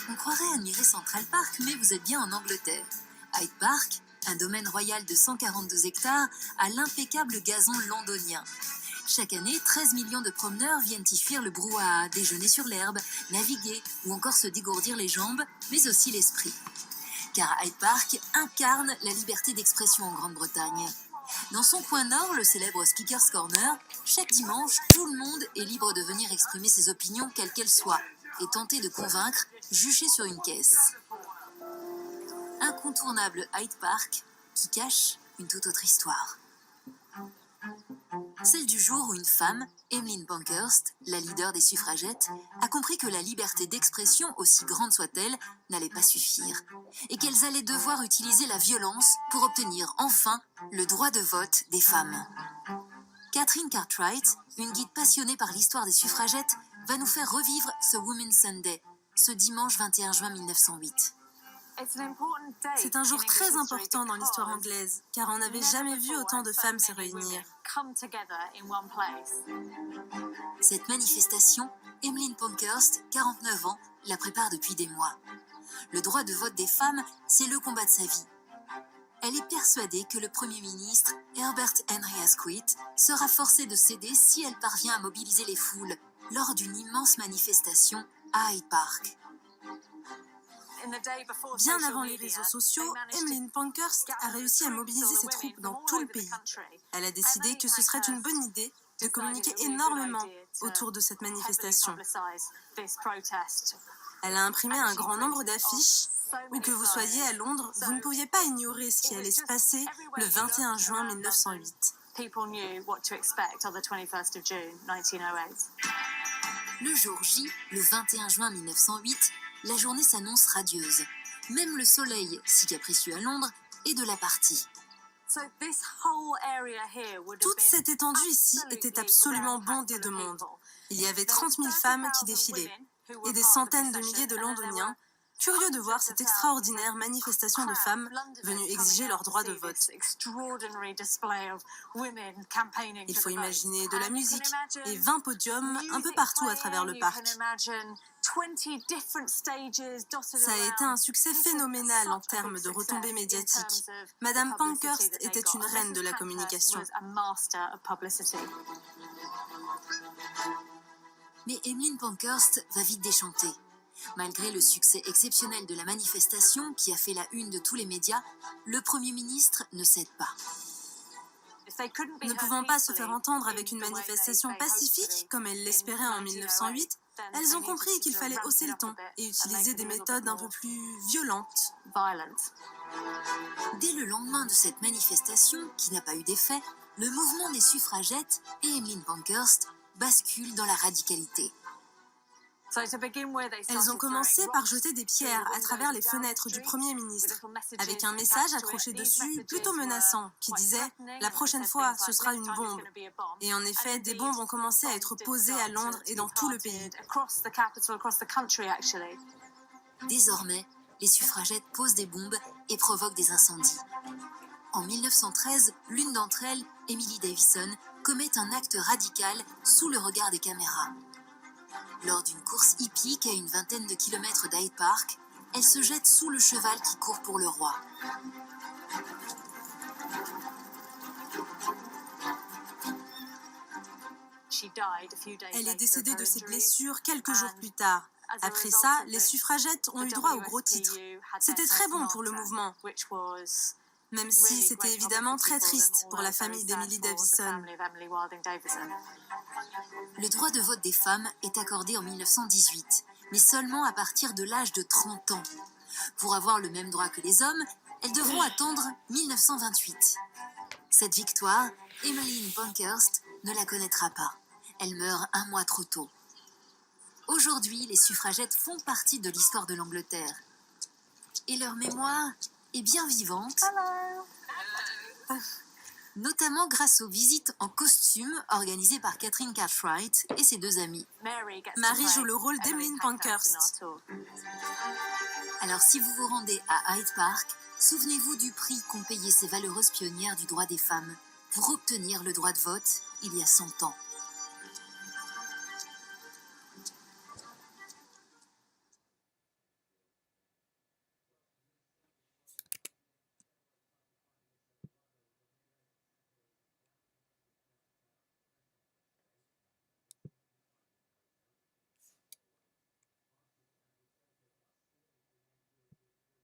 On croirait admirer Central Park, mais vous êtes bien en Angleterre. Hyde Park, un domaine royal de 142 hectares, a l'impeccable gazon londonien. Chaque année, 13 millions de promeneurs viennent y fuir le brouhaha, déjeuner sur l'herbe, naviguer ou encore se dégourdir les jambes, mais aussi l'esprit. Car Hyde Park incarne la liberté d'expression en Grande-Bretagne. Dans son coin nord, le célèbre Speaker's Corner, chaque dimanche, tout le monde est libre de venir exprimer ses opinions quelles qu'elles soient et tenter de convaincre, juché sur une caisse. Incontournable Hyde Park qui cache une toute autre histoire. Celle du jour où une femme, Emmeline Pankhurst, la leader des suffragettes, a compris que la liberté d'expression, aussi grande soit-elle, n'allait pas suffire, et qu'elles allaient devoir utiliser la violence pour obtenir enfin le droit de vote des femmes. Catherine Cartwright, une guide passionnée par l'histoire des suffragettes, va nous faire revivre ce Women's Sunday, ce dimanche 21 juin 1908. C'est un jour très important dans l'histoire anglaise, car on n'avait jamais vu autant de femmes se réunir. Cette manifestation, Emmeline Pankhurst, 49 ans, la prépare depuis des mois. Le droit de vote des femmes, c'est le combat de sa vie. Elle est persuadée que le Premier ministre, Herbert Henry Asquith, sera forcé de céder si elle parvient à mobiliser les foules lors d'une immense manifestation à Hyde Park. Bien avant les réseaux sociaux, Emmeline Pankhurst a réussi à mobiliser ses troupes dans tout le pays. Elle a décidé que ce serait une bonne idée de communiquer énormément autour de cette manifestation. Elle a imprimé un grand nombre d'affiches. Où que vous soyez à Londres, vous ne pouviez pas ignorer ce qui allait se passer le 21 juin 1908. Le jour J, le 21 juin 1908, la journée s'annonce radieuse. Même le soleil, si capricieux à Londres, est de la partie. Toute cette étendue ici était absolument bondée de monde. Il y avait 30 000 femmes qui défilaient, et des centaines de milliers de Londoniens, curieux de voir cette extraordinaire manifestation de femmes venues exiger leur droit de vote. Il faut imaginer de la musique et 20 podiums un peu partout à travers le parc. Ça a été un succès phénoménal en termes de retombées médiatiques. Madame Pankhurst était une reine de la communication. Mais Emmeline Pankhurst va vite déchanter. Malgré le succès exceptionnel de la manifestation qui a fait la une de tous les médias, le Premier ministre ne cède pas. Ne pouvant pas se faire entendre avec une manifestation pacifique comme elles l'espéraient en 1908, elles ont compris qu'il fallait hausser le ton et utiliser des méthodes un peu plus violentes. Dès le lendemain de cette manifestation, qui n'a pas eu d'effet, le mouvement des suffragettes et Emmeline Pankhurst basculent dans la radicalité. Elles ont commencé par jeter des pierres à travers les fenêtres du Premier ministre, avec un message accroché dessus plutôt menaçant, qui disait « La prochaine fois, ce sera une bombe ». Et en effet, des bombes ont commencé à être posées à Londres et dans tout le pays. Désormais, les suffragettes posent des bombes et provoquent des incendies. En 1913, l'une d'entre elles, Emily Davison, commet un acte radical sous le regard des caméras. Lors d'une course hippique à une vingtaine de kilomètres d'Hyde Park, elle se jette sous le cheval qui court pour le roi. Elle est décédée de ses blessures quelques jours plus tard. Après ça, les suffragettes ont eu droit au gros titre. C'était très bon pour le mouvement, même si c'était évidemment très triste pour la famille d'Emily Davison. Le droit de vote des femmes est accordé en 1918, mais seulement à partir de l'âge de 30 ans. Pour avoir le même droit que les hommes, elles devront attendre 1928. Cette victoire, Emmeline Pankhurst ne la connaîtra pas. Elle meurt un mois trop tôt. Aujourd'hui, les suffragettes font partie de l'histoire de l'Angleterre. Et leur mémoire est bien vivante. Notamment grâce aux visites en costume organisées par Catherine Cartwright et ses deux amies. Marie joue le rôle d'Emmeline Pankhurst. Alors si vous vous rendez à Hyde Park, souvenez-vous du prix qu'ont payé ces valeureuses pionnières du droit des femmes pour obtenir le droit de vote il y a 100 ans.